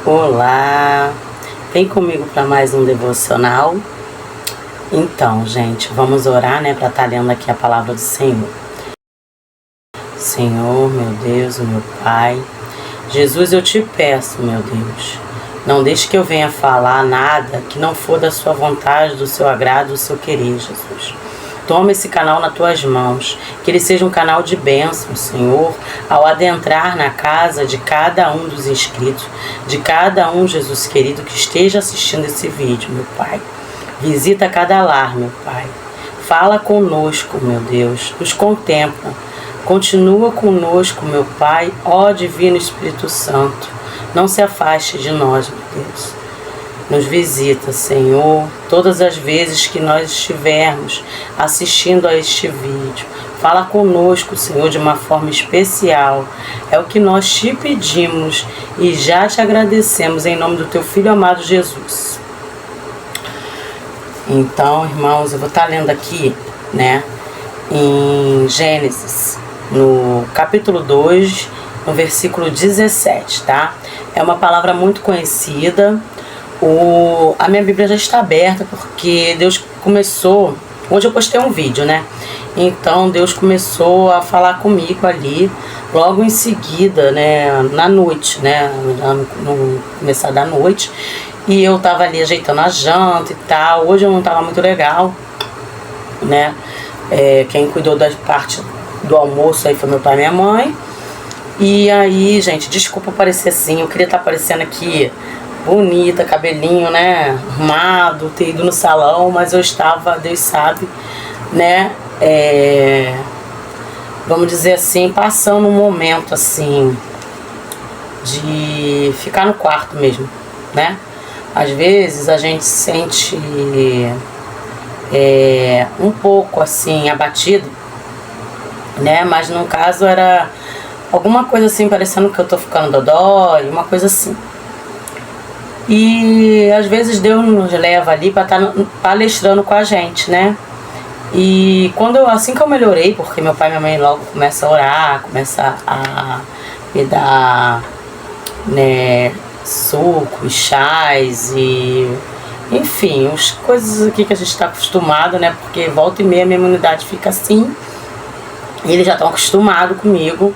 Olá, vem comigo para mais um devocional. Então, gente, vamos orar, né, para estar lendo aqui a palavra do Senhor. Senhor, meu Deus, meu Pai, Jesus, eu te peço, meu Deus, não deixe que eu venha falar nada que não for da sua vontade, do seu agrado, do seu querer, Jesus. Toma esse canal nas tuas mãos, que ele seja um canal de bênção, Senhor, ao adentrar na casa de cada um dos inscritos, de cada um, Jesus querido, que esteja assistindo esse vídeo, meu Pai. Visita cada lar, meu Pai. Fala conosco, meu Deus, nos contempla. Continua conosco, meu Pai, ó Divino Espírito Santo. Não se afaste de nós, meu Deus. Nos visita, Senhor, todas as vezes que nós estivermos assistindo a este vídeo. Fala conosco, Senhor, de uma forma especial. É o que nós te pedimos e já te agradecemos em nome do teu Filho amado Jesus. Então, irmãos, eu vou estar lendo aqui, né, em Gênesis, no capítulo 2, no versículo 17, tá? É uma palavra muito conhecida. A minha Bíblia já está aberta porque Deus começou... Hoje eu postei um vídeo, né? Então Deus começou a falar comigo ali, logo em seguida, né? Na noite, né? No começar da noite. E eu tava ali ajeitando a janta e tal. Hoje eu não tava muito legal, né? Quem cuidou da parte do almoço aí foi meu pai e minha mãe. E aí, gente, desculpa parecer assim. Eu queria estar aparecendo aqui bonita, cabelinho, né, arrumado, ter ido no salão, mas eu estava, Deus sabe, né, vamos dizer assim, passando um momento, assim, de ficar no quarto mesmo, né. Às vezes a gente se sente um pouco, assim, abatido, né, mas no caso era alguma coisa assim, parecendo que eu tô ficando dodói, uma coisa assim. E às vezes Deus nos leva ali para estar palestrando com a gente, né? E assim que eu melhorei, porque meu pai e minha mãe logo começam a orar, começa a me dar, né, sucos, chás e enfim, as coisas aqui que a gente está acostumado, né? Porque volta e meia a minha imunidade fica assim. E eles já estão acostumados comigo,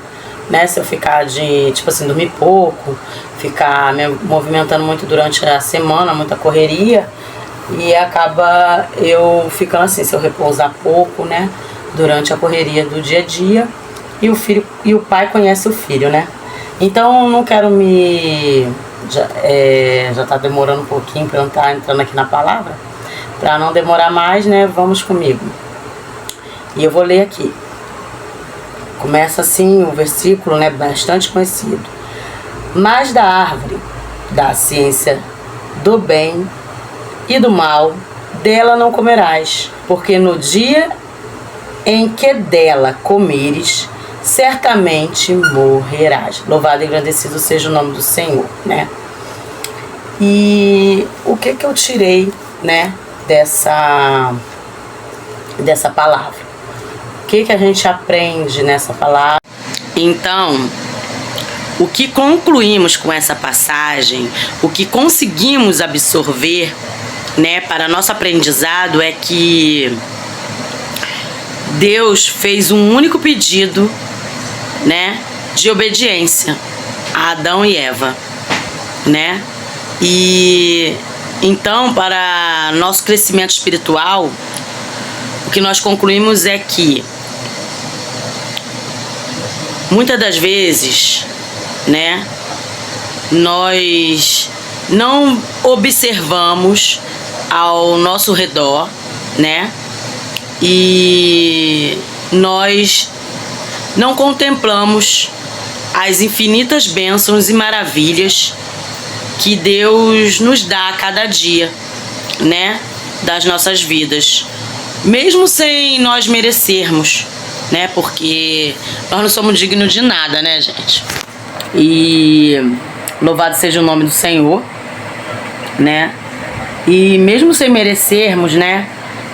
né? Se eu ficar tipo assim, dormir pouco, ficar me movimentando muito durante a semana, muita correria, e acaba eu ficando assim, se eu repousar pouco, né, durante a correria do dia a dia, e o pai conhece o filho, né? Então não quero já tá demorando um pouquinho para eu estar entrando aqui na palavra, para não demorar mais, né? Vamos comigo. E eu vou ler aqui. Começa assim o versículo, né, bastante conhecido. Mas da árvore da ciência do bem e do mal, dela não comerás, porque no dia em que dela comeres, certamente morrerás. Louvado e agradecido seja o nome do Senhor, né? E o que eu tirei, né, dessa palavra? O que a gente aprende nessa palavra? Então, o que concluímos com essa passagem, o que conseguimos absorver, né, para nosso aprendizado é que Deus fez um único pedido, né, de obediência a Adão e Eva, né? E então, para nosso crescimento espiritual, o que nós concluímos é que muitas das vezes, né, nós não observamos ao nosso redor, né, e nós não contemplamos as infinitas bênçãos e maravilhas que Deus nos dá a cada dia, né, das nossas vidas, mesmo sem nós merecermos, né, porque nós não somos dignos de nada, né, gente? E louvado seja o nome do Senhor, né? E mesmo sem merecermos, né,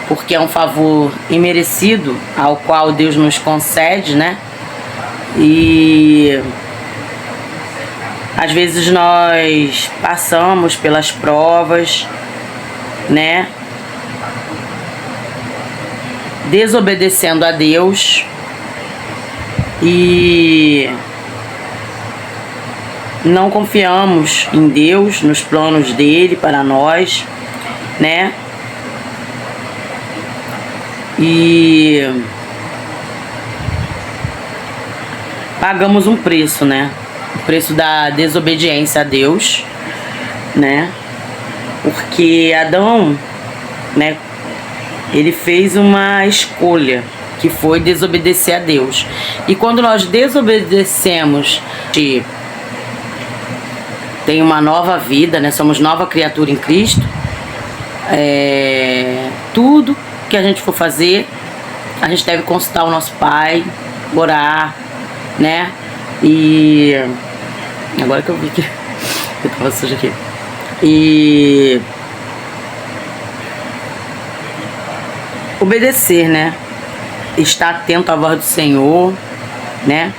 porque é um favor imerecido ao qual Deus nos concede, né? E Às vezes nós passamos pelas provas, né? Desobedecendo a Deus e não confiamos em Deus, nos planos dele para nós, né? E pagamos um preço, né? O preço da desobediência a Deus, né? Porque Adão, né, ele fez uma escolha, que foi desobedecer a Deus. E quando nós desobedecemos, tem uma nova vida, né? Somos nova criatura em Cristo. Tudo que a gente for fazer, a gente deve consultar o nosso Pai, orar, né? E agora que eu vi que eu tava sujo aqui. E obedecer, né? Estar atento à voz do Senhor, né?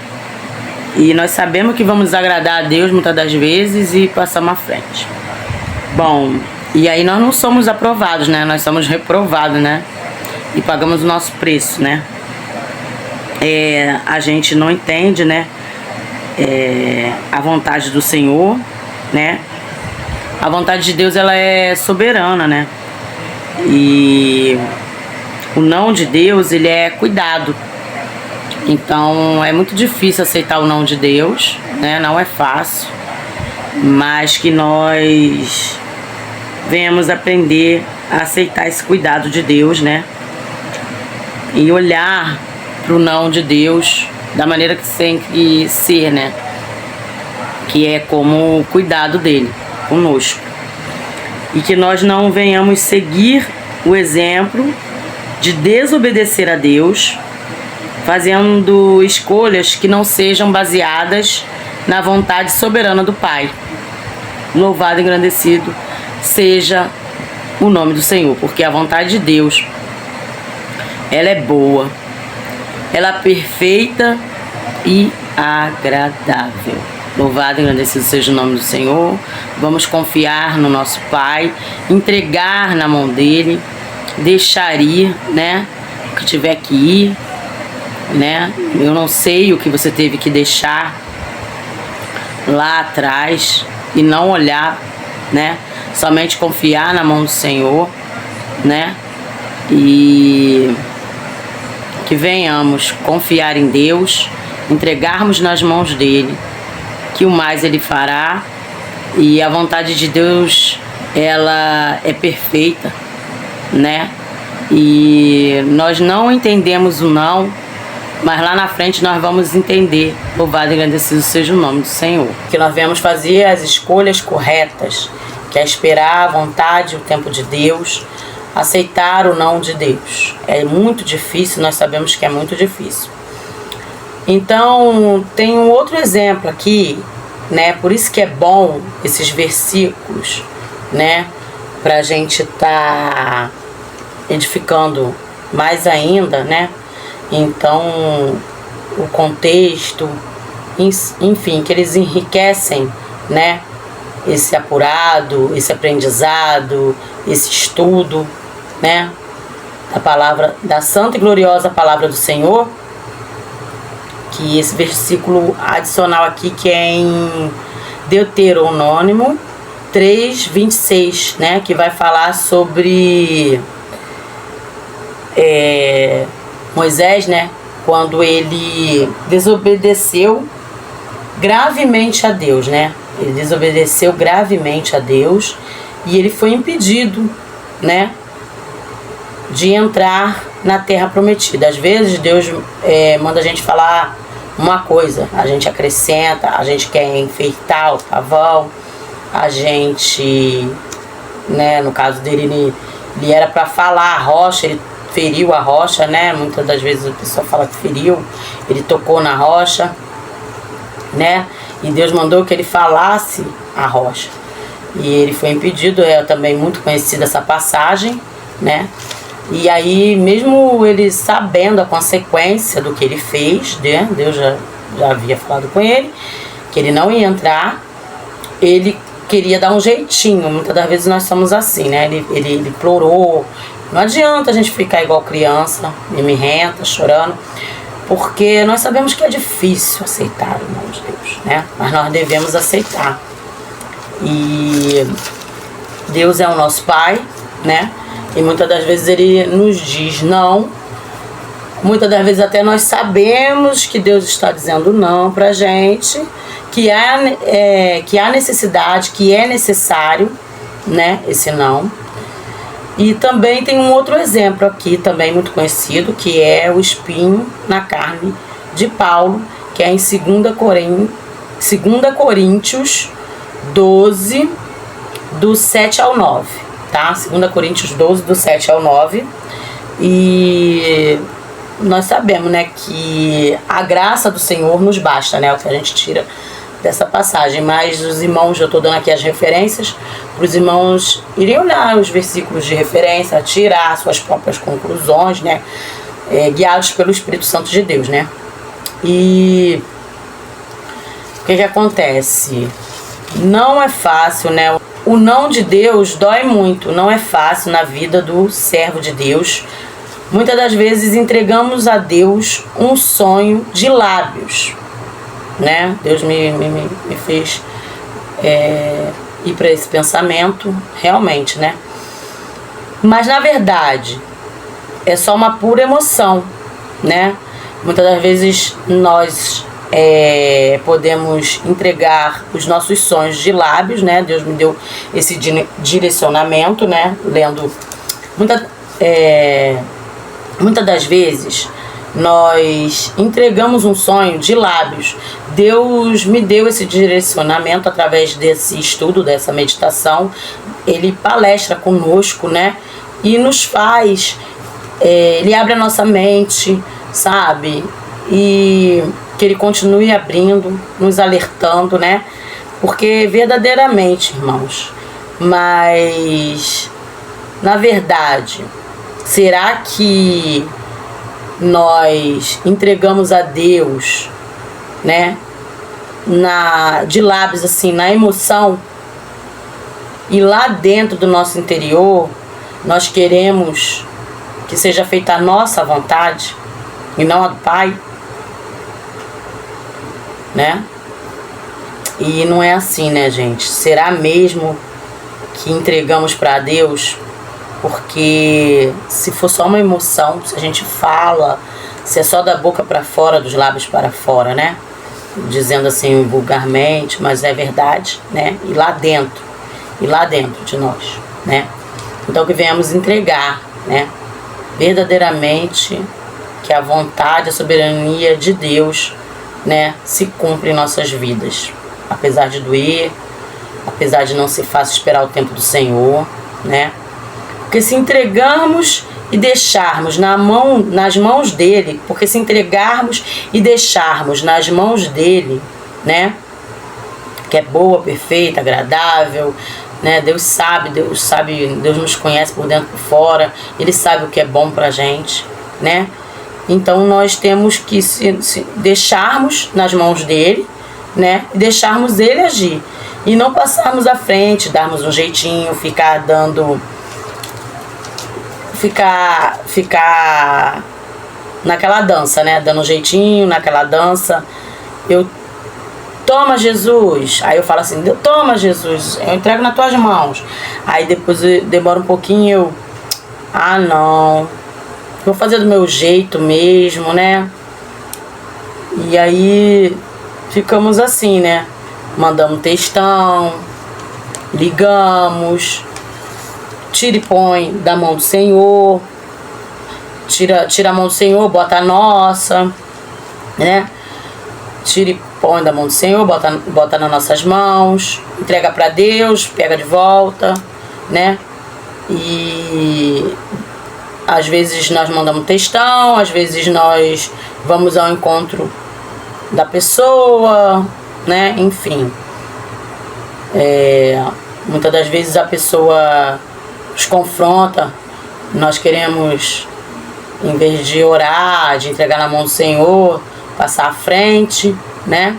E nós sabemos que vamos desagradar a Deus muitas das vezes e passamos à frente. Bom, e aí nós não somos aprovados, né? Nós somos reprovados, né? E pagamos o nosso preço, né? A gente não entende, né? A vontade do Senhor, né? A vontade de Deus, ela é soberana, né? E o não de Deus, ele é cuidado. Então é muito difícil aceitar o não de Deus, né? Não é fácil, mas que nós venhamos aprender a aceitar esse cuidado de Deus, né? E olhar para o não de Deus da maneira que tem que ser, né? Que é como o cuidado dele conosco. E que nós não venhamos seguir o exemplo de desobedecer a Deus, fazendo escolhas que não sejam baseadas na vontade soberana do Pai. Louvado e engrandecido seja o nome do Senhor, porque a vontade de Deus, ela é boa, ela é perfeita e agradável. Louvado e engrandecido seja o nome do Senhor. Vamos confiar no nosso Pai, entregar na mão dele, deixar ir, né? O que tiver que ir, né? Eu não sei o que você teve que deixar lá atrás e não olhar, né? Somente confiar na mão do Senhor, né? E que venhamos confiar em Deus, entregarmos nas mãos dele, que o mais ele fará. E a vontade de Deus, ela é perfeita, né? E nós não entendemos o não, mas lá na frente nós vamos entender. Louvado e agradecido seja o nome do Senhor. Que nós venhamos fazer as escolhas corretas, que é esperar a vontade e o tempo de Deus, aceitar o não de Deus. É muito difícil, nós sabemos que é muito difícil. Então, tem um outro exemplo aqui, né? Por isso que é bom esses versículos, né? Pra gente estar edificando mais ainda, né? Então, o contexto, enfim, que eles enriquecem, né? Esse apurado, esse aprendizado, esse estudo, né? Da palavra, da santa e gloriosa palavra do Senhor. Que esse versículo adicional aqui, que é em Deuteronômio 3:26, né? Que vai falar sobre Moisés, né? Quando ele desobedeceu gravemente a Deus, né? Ele desobedeceu gravemente a Deus e ele foi impedido, né? De entrar na terra prometida. Às vezes Deus manda a gente falar uma coisa, a gente acrescenta, a gente quer enfeitar o pavão, a gente, né, no caso dele, ele era para falar a rocha, ele feriu a rocha, né, muitas das vezes a pessoa fala que feriu, ele tocou na rocha, né, e Deus mandou que ele falasse a rocha, e ele foi impedido. É também muito conhecida essa passagem, né. E aí, mesmo ele sabendo a consequência do que ele fez, né? Deus já havia falado com ele, que ele não ia entrar, ele queria dar um jeitinho. Muitas das vezes nós somos assim, né? Ele implorou. Não adianta a gente ficar igual criança, mimirrenta, chorando, porque nós sabemos que é difícil aceitar o nome de Deus, né? Mas nós devemos aceitar. E Deus é o nosso Pai, né? E muitas das vezes Ele nos diz não. Muitas das vezes até nós sabemos que Deus está dizendo não pra gente, que há necessidade, que é necessário, né? Esse não. E também tem um outro exemplo aqui, também muito conhecido, que é o espinho na carne de Paulo, que é em 2 Coríntios 12, do 7 ao 9, tá? 2 Coríntios 12, do 7 ao 9. E nós sabemos, né, que a graça do Senhor nos basta, né? É o que a gente tira dessa passagem. Mas os irmãos, eu estou dando aqui as referências, para os irmãos irem olhar os versículos de referência, tirar suas próprias conclusões, né? Guiados pelo Espírito Santo de Deus, né? E o que acontece? Não é fácil, né? O não de Deus dói muito, não é fácil na vida do servo de Deus. Muitas das vezes entregamos a Deus um sonho de lábios, né? Deus me fez ir para esse pensamento, realmente, né? Mas na verdade é só uma pura emoção, né? Muitas das vezes nós podemos entregar os nossos sonhos de lábios, né? Deus me deu esse direcionamento, né? Lendo muitas das vezes nós entregamos um sonho de lábios. Deus me deu esse direcionamento através desse estudo, dessa meditação. Ele palestra conosco, né? E nos faz, ele abre a nossa mente, sabe? E que ele continue abrindo, nos alertando, né? Porque verdadeiramente, irmãos, mas na verdade, será que nós entregamos a Deus, né, de lábios, assim, na emoção, e lá dentro do nosso interior nós queremos que seja feita a nossa vontade e não a do Pai, né? E não é assim, né, gente? Será mesmo que entregamos para Deus? Porque se for só uma emoção, se a gente fala, se é só da boca para fora, dos lábios para fora, né? Dizendo assim vulgarmente, mas é verdade, né? E lá dentro de nós, né? Então que venhamos entregar, né? Verdadeiramente que a vontade, a soberania de Deus, né, se cumpre em nossas vidas. Apesar de doer, apesar de não ser fácil esperar o tempo do Senhor, né? Porque se entregarmos e deixarmos nas mãos dele, porque se entregarmos e deixarmos nas mãos dele, né, que é boa, perfeita, agradável, né, Deus sabe, Deus nos conhece por dentro e por fora, Ele sabe o que é bom pra gente, né? Então nós temos que se deixarmos nas mãos dele, né, e deixarmos ele agir, e não passarmos à frente, darmos um jeitinho, ficar naquela dança, né? Dando um jeitinho naquela dança. Toma, Jesus. Aí eu falo assim, toma, Jesus, eu entrego nas tuas mãos. Aí depois demora um pouquinho, não, vou fazer do meu jeito mesmo, né? E aí ficamos assim, né? Mandamos textão, ligamos, tira e põe da mão do Senhor, tira a mão do Senhor, bota a nossa, né? Tira e põe da mão do Senhor, bota nas nossas mãos, entrega para Deus, pega de volta, né? E às vezes nós mandamos textão, às vezes nós vamos ao encontro da pessoa, né? Enfim, muitas das vezes a pessoa nos confronta, nós queremos, em vez de orar, de entregar na mão do Senhor, passar à frente, né?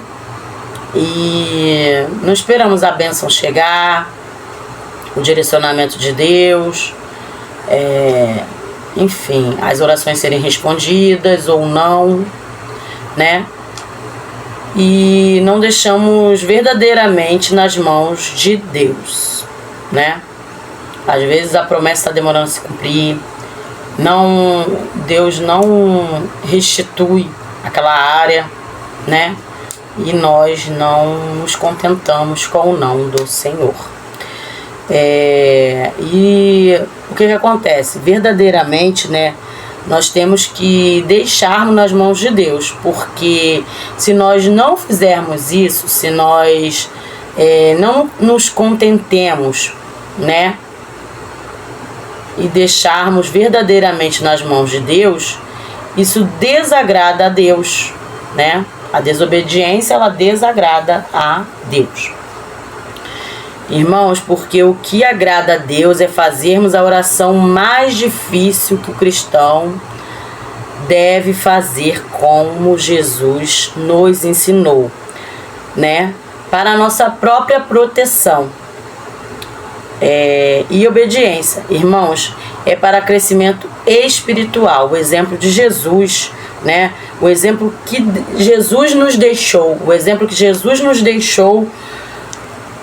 e não esperamos a bênção chegar, o direcionamento de Deus, enfim, as orações serem respondidas ou não, né? E não deixamos verdadeiramente nas mãos de Deus, né? Às vezes a promessa está demorando a se cumprir, Deus não restitui aquela área, né? E nós não nos contentamos com o não do Senhor. E o que acontece? Verdadeiramente, né? Nós temos que deixarmos nas mãos de Deus, porque se nós não fizermos isso, se nós não nos contentemos, né? E deixarmos verdadeiramente nas mãos de Deus, isso desagrada a Deus, né? A desobediência, ela desagrada a Deus. Irmãos, porque o que agrada a Deus é fazermos a oração mais difícil que o cristão deve fazer, como Jesus nos ensinou, né? Para a nossa própria proteção. E obediência, irmãos, é para crescimento espiritual. O exemplo de Jesus, né? O exemplo que Jesus nos deixou,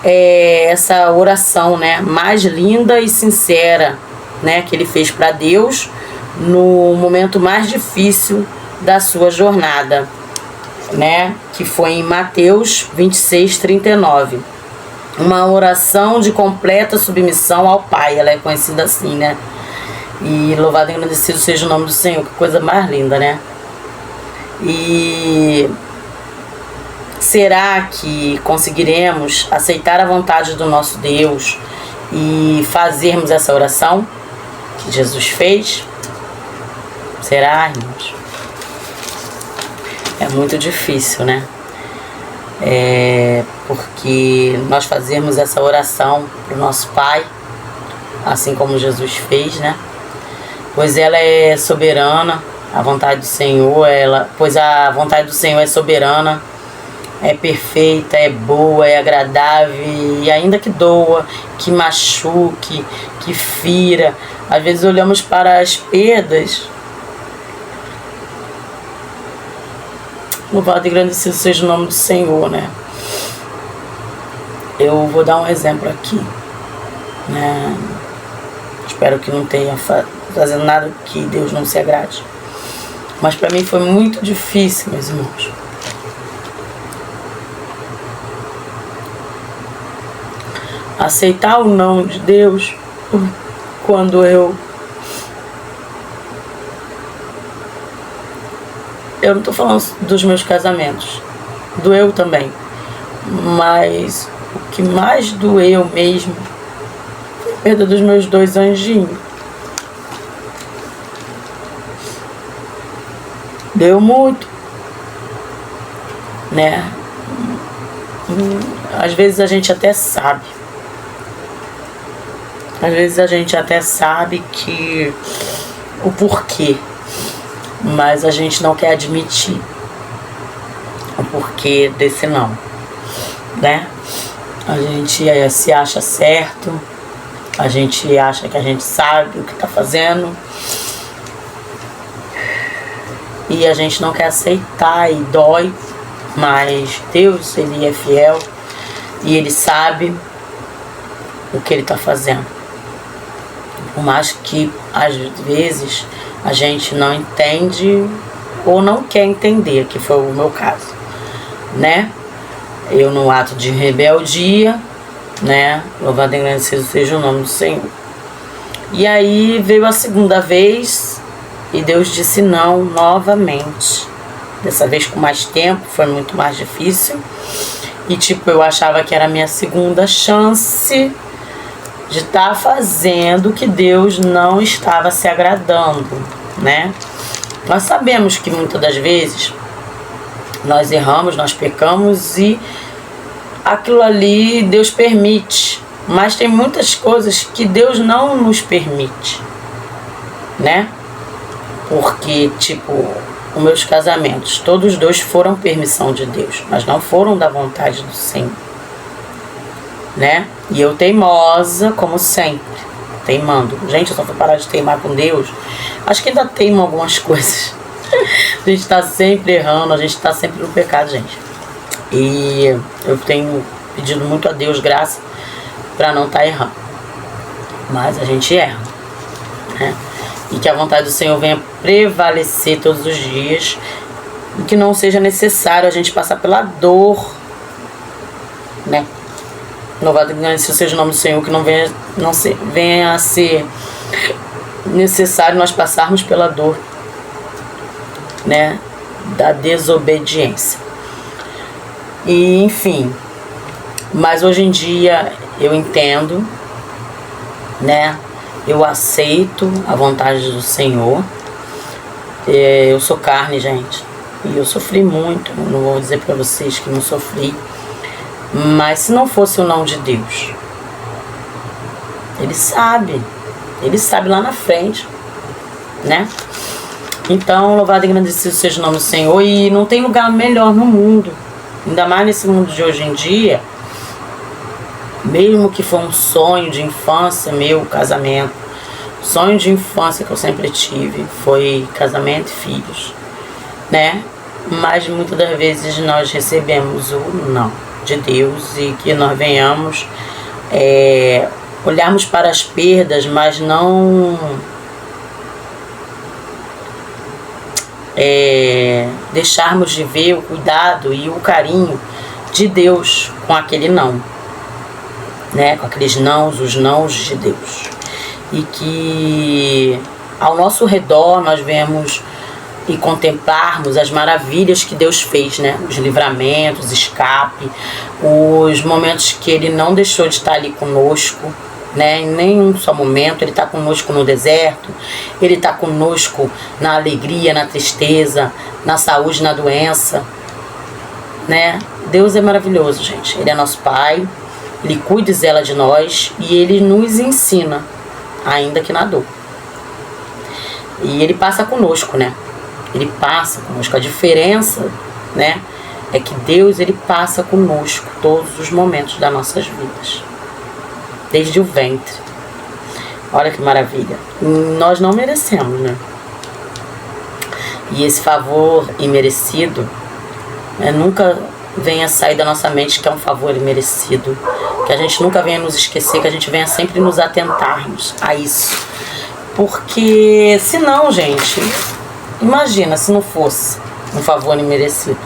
essa oração, né, mais linda e sincera, né, que ele fez para Deus no momento mais difícil da sua jornada, né, que foi em Mateus 26:39. Uma oração de completa submissão ao Pai, ela é conhecida assim, né? E louvado e agradecido seja o nome do Senhor, que coisa mais linda, né? E será que conseguiremos aceitar a vontade do nosso Deus e fazermos essa oração que Jesus fez? Será, irmãos? É muito difícil, né? Porque nós fazemos essa oração para o nosso Pai, assim como Jesus fez, né? Pois ela é soberana, a vontade do Senhor, pois a vontade do Senhor é soberana, é perfeita, é boa, é agradável, e ainda que doa, que machuque, que fira. Às vezes olhamos para as perdas. Louvado e agradecido seja o nome do Senhor, né? Eu vou dar um exemplo aqui, né? Espero que não tenha fazendo nada que Deus não se agrade. Mas para mim foi muito difícil, meus irmãos. Aceitar o não de Deus quando eu não estou falando dos meus casamentos, doeu também, mas o que mais doeu mesmo foi a perda dos meus 2 anjinhos. Deu muito, né? Às vezes a gente até sabe. Que o porquê, mas a gente não quer admitir o porquê desse não, né? A gente se acha certo, a gente acha que a gente sabe o que está fazendo e a gente não quer aceitar e dói, mas Deus, Ele é fiel e Ele sabe o que Ele está fazendo. Por mais que às vezes a gente não entende ou não quer entender, que foi o meu caso, né? Eu no ato de rebeldia, né? Louvado e agradecido seja o nome do Senhor. E aí veio a segunda vez e Deus disse não novamente. Dessa vez com mais tempo, foi muito mais difícil. E eu achava que era a minha segunda chance de estar fazendo o que Deus não estava se agradando, né? Nós sabemos que muitas das vezes nós erramos, nós pecamos e aquilo ali Deus permite, mas tem muitas coisas que Deus não nos permite, né? Porque, os meus casamentos, todos os dois foram permissão de Deus, mas não foram da vontade do Senhor, né? E eu teimosa, como sempre, teimando. Gente, eu só vou parar de teimar com Deus. Acho que ainda teimo algumas coisas. A gente tá sempre errando, a gente tá sempre no pecado, gente. E eu tenho pedido muito a Deus graça para não estar errando. Mas a gente erra, né? E que a vontade do Senhor venha prevalecer todos os dias. E que não seja necessário a gente passar pela dor, né? Louvado e agradecido seja o nome do Senhor, que venha a ser necessário nós passarmos pela dor, né? Da desobediência. E enfim, mas hoje em dia eu entendo, né? Eu aceito a vontade do Senhor. Eu sou carne, gente, e eu sofri muito. Não vou dizer para vocês que não sofri, mas se não fosse o não de Deus, Ele sabe lá na frente, né? Então, louvado e agradecido seja o nome do Senhor. E não tem lugar melhor no mundo, ainda mais nesse mundo de hoje em dia. Mesmo que foi um sonho de infância meu, casamento, sonho de infância que eu sempre tive foi casamento e filhos, né? Mas muitas das vezes nós recebemos o não de Deus, e que nós venhamos olharmos para as perdas, mas não deixarmos de ver o cuidado e o carinho de Deus com aquele não, né? Com aqueles nãos, os nãos de Deus. E que ao nosso redor nós vemos e contemplarmos as maravilhas que Deus fez, né? Os livramentos, escape, os momentos que Ele não deixou de estar ali conosco, né? Em nenhum só momento. Ele está conosco no deserto, Ele está conosco na alegria, na tristeza, na saúde, na doença, né? Deus é maravilhoso, gente. Ele é nosso Pai, Ele cuida e zela de nós, e Ele nos ensina, ainda que na dor. E Ele passa conosco, né? Ele passa conosco. A diferença, né, é que Deus, Ele passa conosco todos os momentos das nossas vidas, desde o ventre. Olha que maravilha. Nós não merecemos, né? E esse favor imerecido, nunca venha sair da nossa mente que é um favor imerecido. Que a gente nunca venha nos esquecer, que a gente venha sempre nos atentarmos a isso. Porque senão, gente, imagina se não fosse um favor imerecido.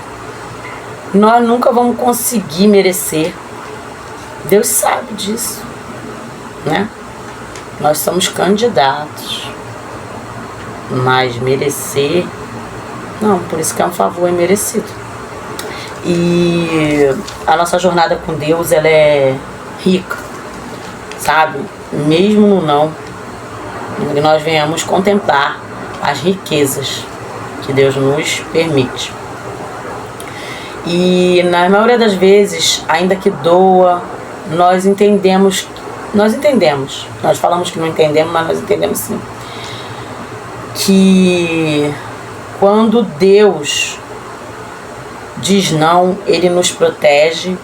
Nós nunca vamos conseguir merecer. Deus sabe disso, né? Nós somos candidatos, mas merecer, não, por isso que é um favor imerecido. E a nossa jornada com Deus, ela é rica, sabe? Mesmo no não, que nós venhamos contemplar as riquezas que Deus nos permite. E na maioria das vezes, ainda que doa, nós entendemos, nós falamos que não entendemos, mas nós entendemos sim, que quando Deus diz não, Ele nos protege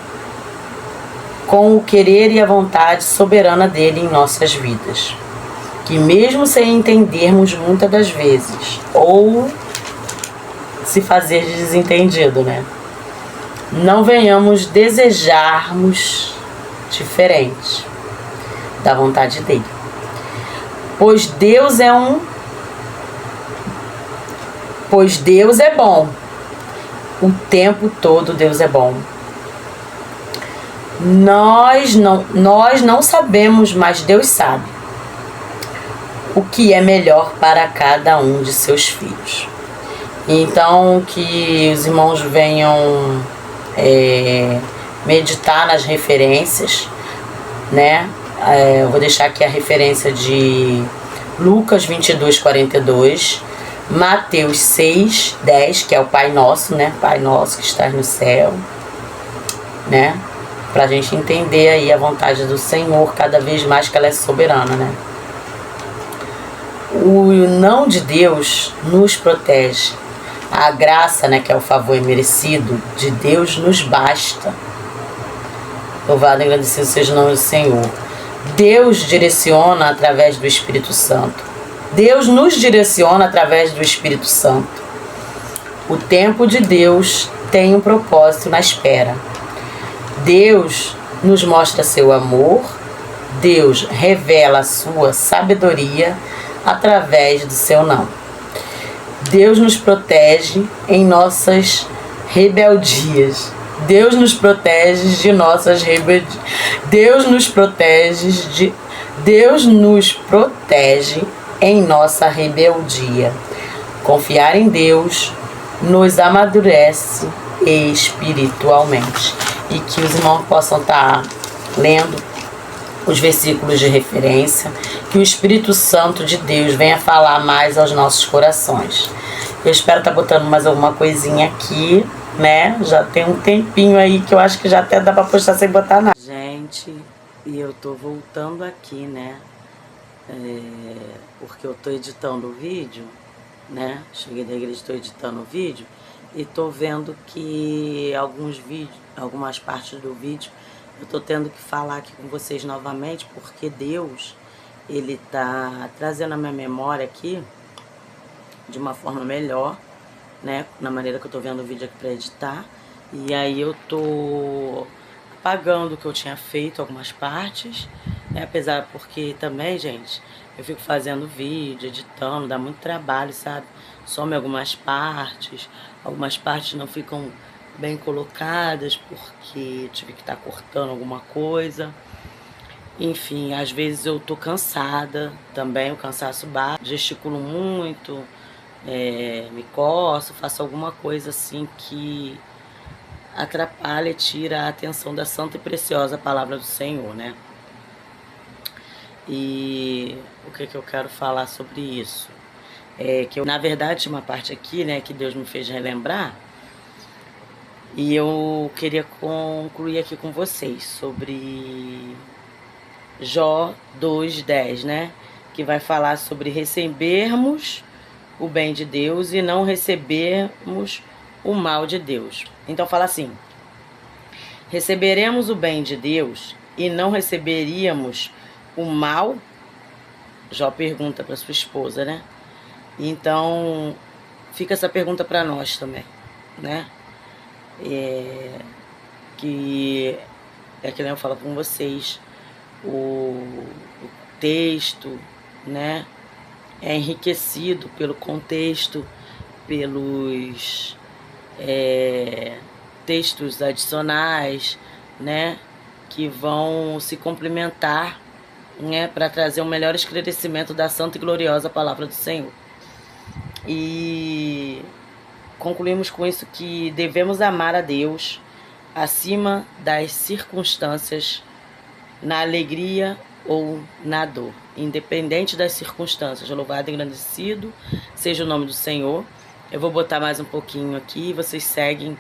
com o querer e a vontade soberana dele em nossas vidas. Que mesmo sem entendermos muitas das vezes, ou se fazer de desentendido, né? Não venhamos desejarmos diferente da vontade dele. Pois Deus é bom. O tempo todo Deus é bom. Nós não sabemos, mas Deus sabe o que é melhor para cada um de seus filhos. Então, que os irmãos venham meditar nas referências, né? Eu vou deixar aqui a referência de Lucas 22:42, Mateus 6:10, que é o Pai Nosso, né? Pai Nosso que estás no céu, né? Pra gente entender aí a vontade do Senhor cada vez mais, que ela é soberana, né? O não de Deus nos protege. A graça, né, que é o favor imerecido de Deus, nos basta. Louvado e agradecido seja o nome do Senhor. Deus direciona através do Espírito Santo. Deus nos direciona através do Espírito Santo. O tempo de Deus tem um propósito na espera. Deus nos mostra seu amor. Deus revela a sua sabedoria através do seu não. Deus nos protege em nossas rebeldias. Deus nos protege de nossas rebeldias. Deus nos protege em nossa rebeldia. Confiar em Deus nos amadurece espiritualmente. E que os irmãos possam estar lendo os versículos de referência, que o Espírito Santo de Deus venha falar mais aos nossos corações. Eu espero estar botando mais alguma coisinha aqui, né? Já tem um tempinho aí que eu acho que já até dá pra postar sem botar nada. Gente, e eu tô voltando aqui, né? Porque eu tô editando o vídeo, né? Cheguei da igreja, tô editando o vídeo e tô vendo que algumas partes do vídeo eu tô tendo que falar aqui com vocês novamente, porque Deus, Ele tá trazendo a minha memória aqui de uma forma melhor, né? Na maneira que eu tô vendo o vídeo aqui pra editar. E aí eu tô apagando o que eu tinha feito, algumas partes, né? Apesar, porque também, gente, eu fico fazendo vídeo, editando, dá muito trabalho, sabe? Some algumas partes não ficam bem colocadas porque tive que estar cortando alguma coisa. Enfim, às vezes eu tô cansada também, o cansaço bate, gesticulo muito, me coço, faço alguma coisa assim que atrapalha e tira a atenção da santa e preciosa palavra do Senhor, né? E o que eu quero falar sobre isso? Que eu, na verdade, tinha uma parte aqui, né, que Deus me fez relembrar. E eu queria concluir aqui com vocês sobre Jó 2:10, né? Que vai falar sobre recebermos o bem de Deus e não recebermos o mal de Deus. Então fala assim: receberemos o bem de Deus e não receberíamos o mal? Jó pergunta para sua esposa, né? Então fica essa pergunta para nós também, né? Que eu falo com vocês, o texto, né, é enriquecido pelo contexto, pelos textos adicionais, né, que vão se complementar, né, para trazer um melhor esclarecimento da santa e gloriosa palavra do Senhor. E concluímos com isso que devemos amar a Deus acima das circunstâncias, na alegria ou na dor, independente das circunstâncias. Louvado e engrandecido seja o nome do Senhor. Eu vou botar mais um pouquinho aqui e vocês seguem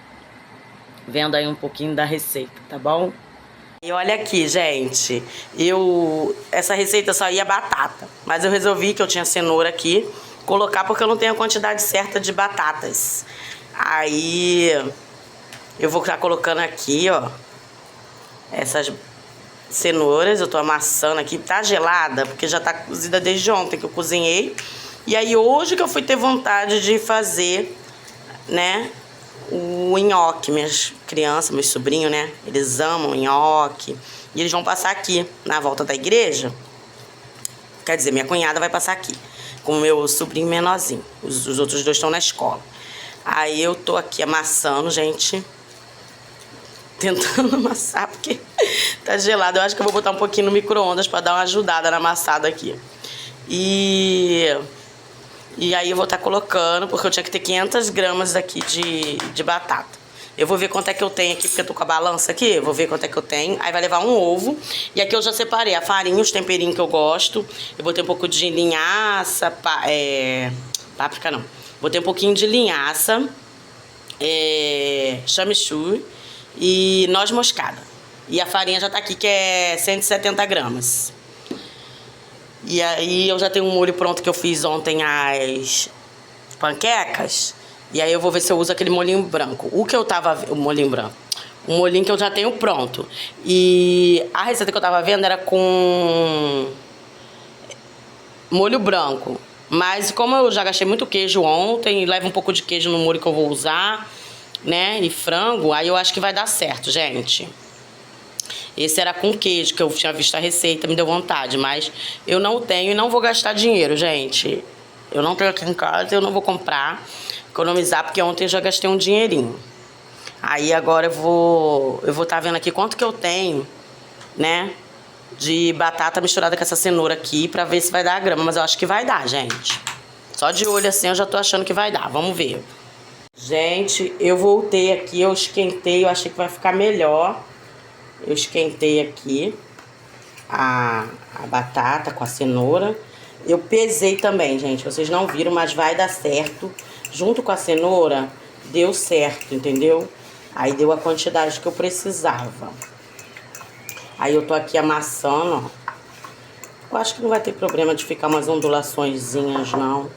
vendo aí um pouquinho da receita, tá bom? E olha aqui, gente, essa receita só ia batata, mas eu resolvi que eu tinha cenoura aqui, colocar porque eu não tenho a quantidade certa de batatas. Aí eu vou estar colocando aqui, ó, essas cenouras. Eu tô amassando aqui, tá gelada, porque já tá cozida desde ontem que eu cozinhei. E aí hoje que eu fui ter vontade de fazer, né, o nhoque. Minhas crianças, meus sobrinhos, né, eles amam nhoque. E eles vão passar aqui, na volta da igreja. Quer dizer, minha cunhada vai passar aqui com o meu sobrinho menorzinho. Os outros dois estão na escola. Aí eu tô aqui amassando, gente. Tentando amassar, porque tá gelado. Eu acho que eu vou botar um pouquinho no micro-ondas pra dar uma ajudada na amassada aqui. E aí eu vou estar colocando, porque eu tinha que ter 500 gramas daqui de batata. Eu vou ver quanto é que eu tenho aqui, porque eu tô com a balança aqui. Eu vou ver quanto é que eu tenho. Aí vai levar um ovo. E aqui eu já separei a farinha, os temperinhos que eu gosto. Eu botei um pouco de linhaça, páprica não. Botei um pouquinho de linhaça, chamichurri e noz moscada. E a farinha já tá aqui, que é 170 gramas. E aí eu já tenho um molho pronto que eu fiz ontem as panquecas. E aí eu vou ver se eu uso aquele molhinho branco. O molhinho branco. O molhinho que eu já tenho pronto. E a receita que eu tava vendo era com molho branco. Mas como eu já gastei muito queijo ontem, leva um pouco de queijo no molho que eu vou usar, né? E frango, aí eu acho que vai dar certo, gente. Esse era com queijo, que eu tinha visto a receita, me deu vontade. Mas eu não tenho e não vou gastar dinheiro, gente. Eu não tenho aqui em casa, eu não vou comprar, economizar, porque ontem eu já gastei um dinheirinho. Aí agora eu vou tá vendo aqui quanto que eu tenho, né, de batata misturada com essa cenoura aqui, pra ver se vai dar a grama. Mas eu acho que vai dar, gente. Só de olho assim eu já tô achando que vai dar, vamos ver. Gente, eu voltei aqui, eu esquentei, eu achei que vai ficar melhor. Eu esquentei aqui a batata com a cenoura. Eu pesei também, gente. Vocês não viram, mas vai dar certo. Junto com a cenoura, deu certo, entendeu? Aí deu a quantidade que eu precisava. Aí eu tô aqui amassando, ó. Eu acho que não vai ter problema de ficar umas ondulaçõezinhas, não.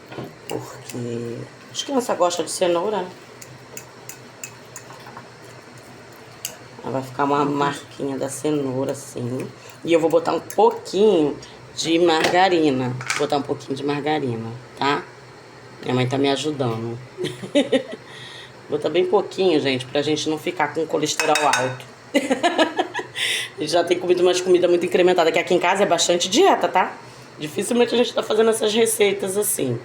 Porque as crianças gostam de cenoura, né? Vai ficar uma marquinha da cenoura, assim. E eu vou botar um pouquinho de margarina. Vou botar um pouquinho de margarina, tá? Minha mãe tá me ajudando. Vou botar bem pouquinho, gente, pra gente não ficar com colesterol alto. A gente já tem comido umas comidas muito incrementadas, que aqui em casa é bastante dieta, tá? Dificilmente a gente tá fazendo essas receitas assim.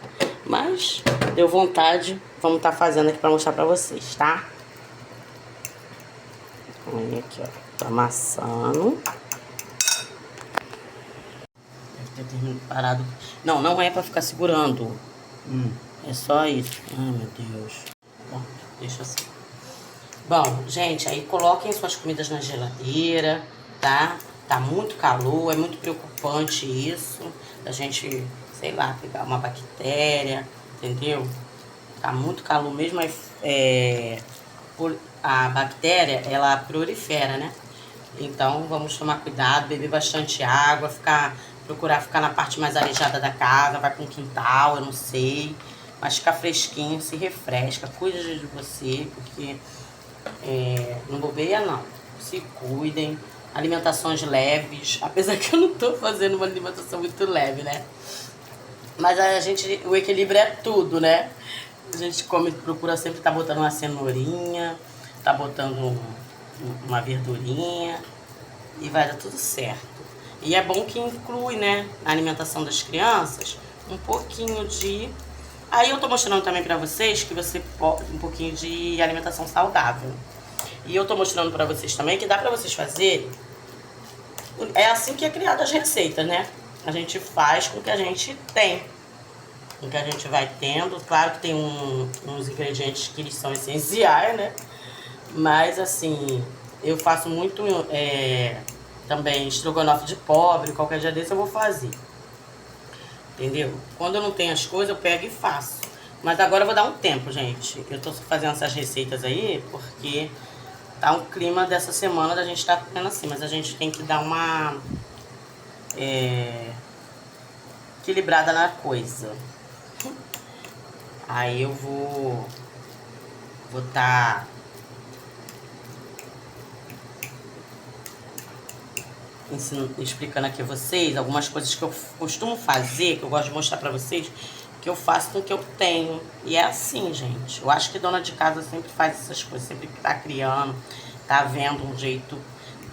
Mas deu vontade, vamos tá fazendo aqui pra mostrar pra vocês, tá? Olha aqui, ó. Tô amassando. Deve ter parado. Não, não é pra ficar segurando. É só isso. Ai, meu Deus. Bom, deixa assim. Bom, gente, aí coloquem suas comidas na geladeira, tá? Tá muito calor, é muito preocupante isso. A gente, sei lá, pegar uma bactéria, entendeu? Tá muito calor mesmo, a bactéria, ela prolifera, né? Então, vamos tomar cuidado, beber bastante água, procurar ficar na parte mais arejada da casa, vai para um quintal, eu não sei. Mas ficar fresquinho, se refresca, cuida de você, porque não bobeia não. Se cuidem, alimentações leves, apesar que eu não tô fazendo uma alimentação muito leve, né? Mas o equilíbrio é tudo, né? A gente procura sempre estar botando uma cenourinha, tá botando uma verdurinha e vai dar tudo certo. E é bom que inclui, né, na alimentação das crianças, um pouquinho de... Aí eu tô mostrando também pra vocês que você pode um pouquinho de alimentação saudável. E eu tô mostrando pra vocês também que dá pra vocês fazerem. É assim que é criada as receitas, né? A gente faz com o que a gente tem. Com o que a gente vai tendo. Claro que tem uns ingredientes que eles são essenciais, né? Mas assim, eu faço muito também estrogonofe de pobre. Qualquer dia desse eu vou fazer. Entendeu? Quando eu não tenho as coisas, eu pego e faço. Mas agora eu vou dar um tempo, gente. Eu tô fazendo essas receitas aí porque tá um clima dessa semana da gente tá comendo assim. Mas a gente tem que dar uma equilibrada na coisa. Aí eu vou tá explicando aqui a vocês algumas coisas que eu costumo fazer, que eu gosto de mostrar pra vocês, que eu faço com o que eu tenho. E é assim, gente. Eu acho que dona de casa sempre faz essas coisas, sempre tá criando, tá vendo um jeito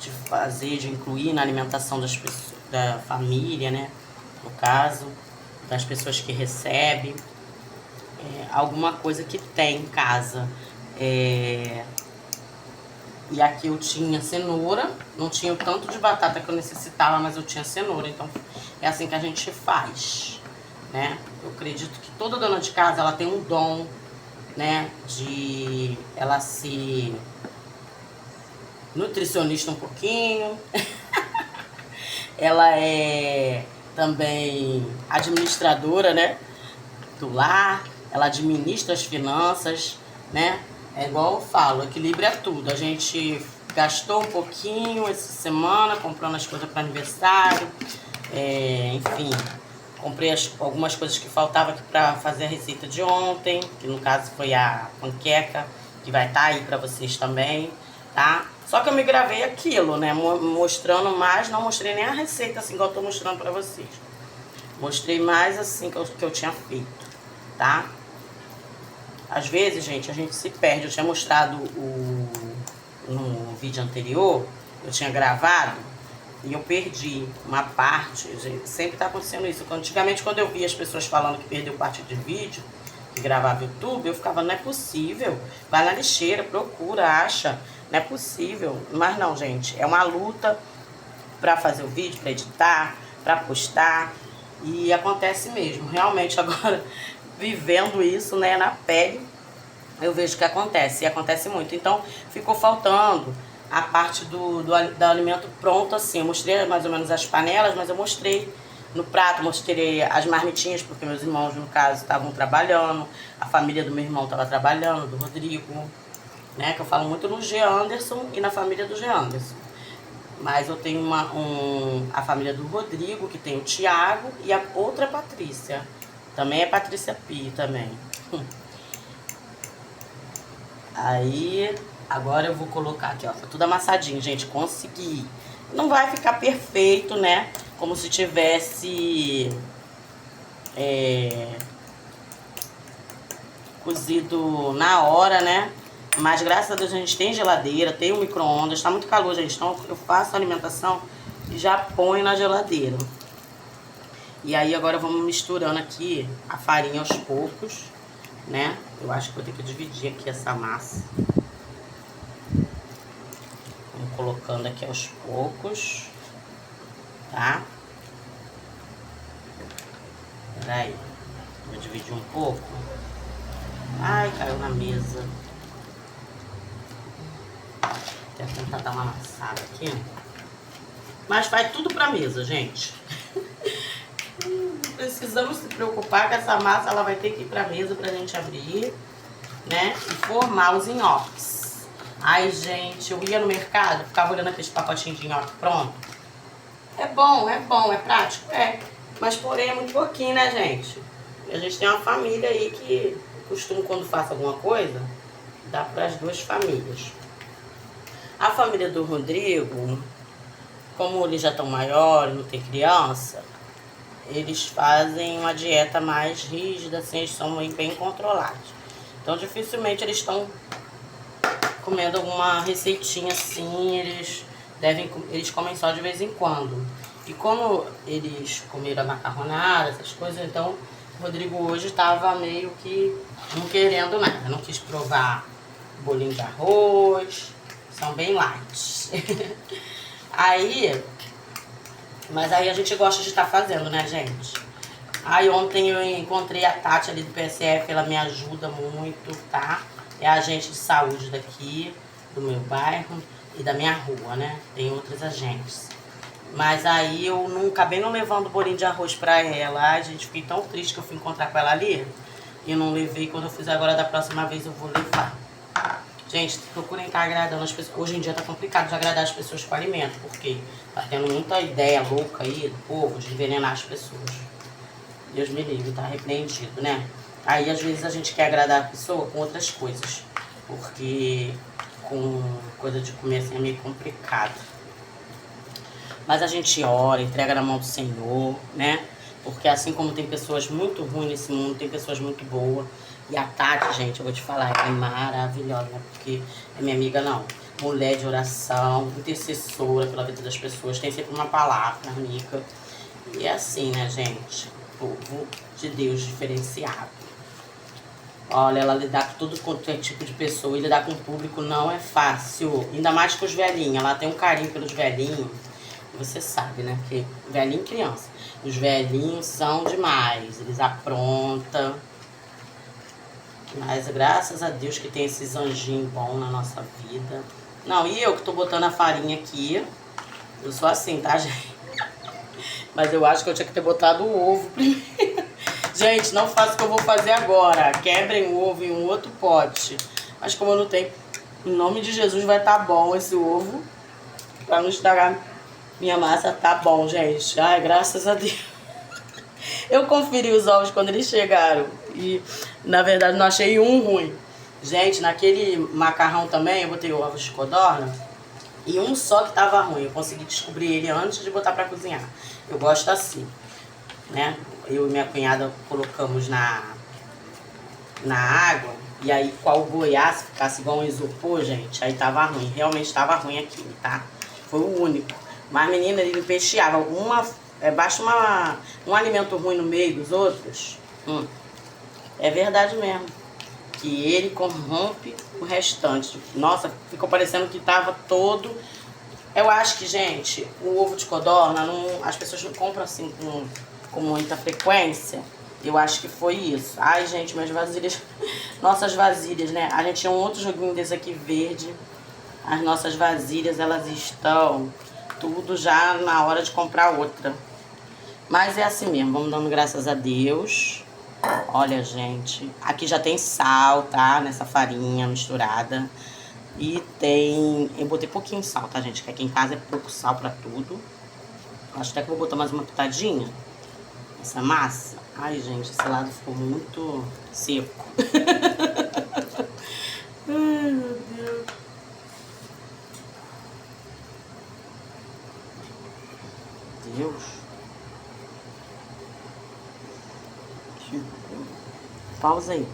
de fazer, de incluir na alimentação das pessoas, da família, né? No caso, das pessoas que recebem. Alguma coisa que tem em casa. E aqui eu tinha cenoura, não tinha o tanto de batata que eu necessitava, mas eu tinha cenoura, então é assim que a gente faz, né? Eu acredito que toda dona de casa, ela tem um dom, né, de ela ser nutricionista um pouquinho, ela é também administradora, né, do lar, ela administra as finanças, né? É igual eu falo, equilíbrio é tudo. A gente gastou um pouquinho essa semana comprando as coisas para aniversário, enfim, Comprei algumas coisas que faltavam aqui pra fazer a receita de ontem, que no caso foi a panqueca, que vai estar aí pra vocês também, tá? Só que eu me gravei aquilo, né? Mostrando mais, não mostrei nem a receita assim igual eu tô mostrando pra vocês. Mostrei mais assim que eu tinha feito, tá? Às vezes, gente, a gente se perde. Eu tinha mostrado no vídeo anterior, eu tinha gravado e eu perdi uma parte. Gente, sempre tá acontecendo isso. Antigamente, quando eu via as pessoas falando que perdeu parte de vídeo, que gravava YouTube, eu ficava, não é possível. Vai na lixeira, procura, acha. Não é possível. Mas não, gente, é uma luta pra fazer o vídeo, pra editar, pra postar. E acontece mesmo. Realmente, agora, vivendo isso, né, na pele, eu vejo que acontece. E acontece muito. Então, ficou faltando a parte do alimento pronto, assim. Eu mostrei mais ou menos as panelas, mas eu mostrei no prato, mostrei as marmitinhas, porque meus irmãos, no caso, estavam trabalhando. A família do meu irmão estava trabalhando, do Rodrigo, né? Que eu falo muito no G. Anderson e na família do G. Anderson. Mas eu tenho a família do Rodrigo, que tem o Thiago, e a outra Patrícia. Também é Patrícia Pi, também. Aí, agora eu vou colocar aqui, ó. Tá tudo amassadinho, gente. Consegui. Não vai ficar perfeito, né? Como se tivesse cozido na hora, né? Mas graças a Deus a gente tem geladeira, tem um micro-ondas, tá muito calor, gente. Então eu faço a alimentação e já ponho na geladeira. E aí agora vamos misturando aqui a farinha aos poucos, né? Eu acho que vou ter que dividir aqui essa massa. Vamos colocando aqui aos poucos, tá? Peraí, vou dividir um pouco. Ai, caiu na mesa. Vou tentar dar uma amassada aqui. Mas vai tudo pra mesa, gente. Não precisamos se preocupar que essa massa ela vai ter que ir pra mesa pra gente abrir, né? E formar os nhoques. Ai, gente, eu ia no mercado, ficava olhando aqueles pacotinhos de nhoque pronto. É bom, é prático, é. Mas porém é muito pouquinho, né, gente? E a gente tem uma família aí que costuma, quando faça alguma coisa, dar para as duas famílias. A família do Rodrigo, como eles já estão maiores, não tem criança, eles fazem uma dieta mais rígida, assim, eles são bem controlados. Então dificilmente eles estão comendo alguma receitinha assim, eles comem só de vez em quando. E como eles comeram a macarronada, essas coisas, então o Rodrigo hoje estava meio que não querendo nada, não quis provar bolinho de arroz, são bem light. Mas aí a gente gosta de estar fazendo, né, gente? Aí ontem eu encontrei a Tati ali do PSF, ela me ajuda muito, tá? É a agente de saúde daqui, do meu bairro e da minha rua, né? Tem outros agentes. Mas aí eu não acabei não levando o bolinho de arroz pra ela. Ai, gente, fiquei tão triste que eu fui encontrar com ela ali. E não levei. Quando eu fizer agora, da próxima vez eu vou levar. Gente, procurem estar agradando as pessoas. Hoje em dia tá complicado de agradar as pessoas com alimento, porque tá tendo muita ideia louca aí do povo de envenenar as pessoas. Deus me livre, tá repreendido, né? Aí às vezes a gente quer agradar a pessoa com outras coisas, porque com coisa de comer assim é meio complicado. Mas a gente ora, entrega na mão do Senhor, né? Porque assim como tem pessoas muito ruins nesse mundo, tem pessoas muito boas. E a Tati, gente, eu vou te falar, é maravilhosa, né? Porque é minha amiga, não. Mulher de oração, intercessora pela vida das pessoas, tem sempre uma palavra, amiga. E é assim, né, gente? Povo de Deus diferenciado. Olha, ela lidar com todo quanto é tipo de pessoa e lidar com o público não é fácil. Ainda mais com os velhinhos. Ela tem um carinho pelos velhinhos. Você sabe, né? Porque velhinho e criança. Os velhinhos são demais. Eles aprontam. Mas graças a Deus que tem esses anjinhos bons na nossa vida. Não, e eu que tô botando a farinha aqui. Eu sou assim, tá, gente? Mas eu acho que eu tinha que ter botado o ovo primeiro. Gente, não faça o que eu vou fazer agora. Quebrem o ovo em um outro pote. Mas como eu não tenho, em nome de Jesus vai estar bom esse ovo. Pra não estragar minha massa, tá bom, gente. Ai, graças a Deus. Eu conferi os ovos quando eles chegaram e, na verdade, não achei um ruim. Gente, naquele macarrão também eu botei ovos de codorna e um só que tava ruim. Eu consegui descobrir ele antes de botar pra cozinhar. Eu gosto assim, né? Eu e minha cunhada colocamos na água e aí qual Goiás ficasse igual um isopor, gente, aí tava ruim. Realmente tava ruim aquilo, tá? Foi o único. Mas, menina, ele peixeava. Baixa um alimento ruim no meio dos outros. É verdade mesmo. Que ele corrompe o restante. Nossa, ficou parecendo que tava todo... Eu acho que, gente, o ovo de codorna, as pessoas não compram assim com muita frequência. Eu acho que foi isso. Ai, gente, minhas vasilhas... Nossas vasilhas, né? A gente tinha um outro joguinho desse aqui verde. As nossas vasilhas, elas estão tudo já na hora de comprar outra. Mas é assim mesmo, vamos dando graças a Deus. Olha, gente, aqui já tem sal, tá? Nessa farinha misturada. E tem... Eu botei pouquinho sal, tá, gente? Que aqui em casa é pouco sal pra tudo. Acho até que vou botar mais uma pitadinha. Essa massa. Ai, gente, esse lado ficou muito seco. Ai, meu Deus. Deus. Pausa aí.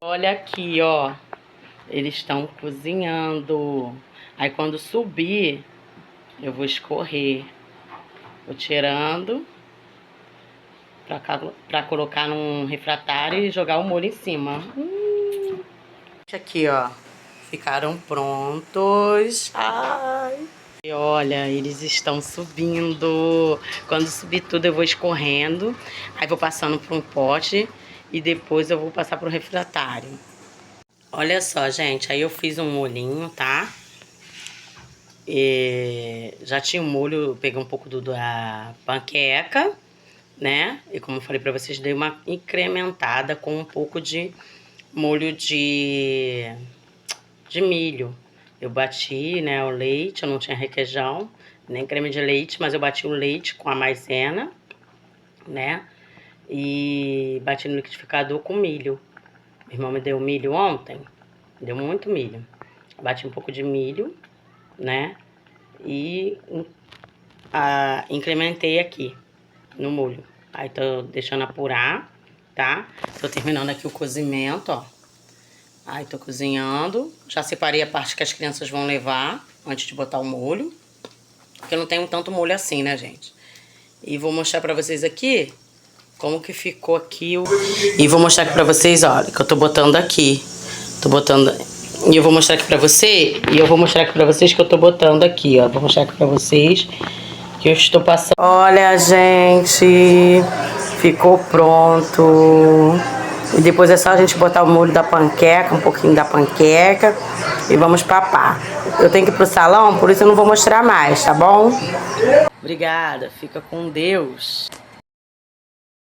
Olha aqui, ó. Eles estão cozinhando. Aí quando subir, eu vou escorrer. Vou tirando pra colocar num refratário e jogar o molho em cima. Aqui, ó. Ficaram prontos. Ai. E olha, eles estão subindo. Quando subir tudo, eu vou escorrendo. Aí vou passando para um pote. E depois eu vou passar pro refratário. Olha só, gente. Aí eu fiz um molhinho, tá? E já tinha o molho, eu peguei um pouco da panqueca, né? E como eu falei pra vocês, dei uma incrementada com um pouco de molho de milho. Eu bati, né, o leite, eu não tinha requeijão, nem creme de leite, mas eu bati o leite com a maisena, né? E bati no liquidificador com milho. Meu irmão me deu milho ontem, me deu muito milho. Bati um pouco de milho, né? E incrementei aqui no molho. Aí tô deixando apurar, tá? Tô terminando aqui o cozimento, ó. Aí tô cozinhando. Já separei a parte que as crianças vão levar antes de botar o molho. Porque eu não tenho tanto molho assim, né, gente? E vou mostrar pra vocês aqui como que ficou aqui o... E vou mostrar aqui pra vocês, olha, que eu tô botando aqui. Tô botando... E eu vou mostrar aqui pra você. E eu vou mostrar aqui pra vocês que eu tô botando aqui, ó. Vou mostrar aqui pra vocês que eu estou passando... Olha, gente, ficou pronto. E depois é só a gente botar o molho da panqueca, um pouquinho da panqueca e vamos papar. Eu tenho que ir pro salão, por isso eu não vou mostrar mais, tá bom? Obrigada, fica com Deus.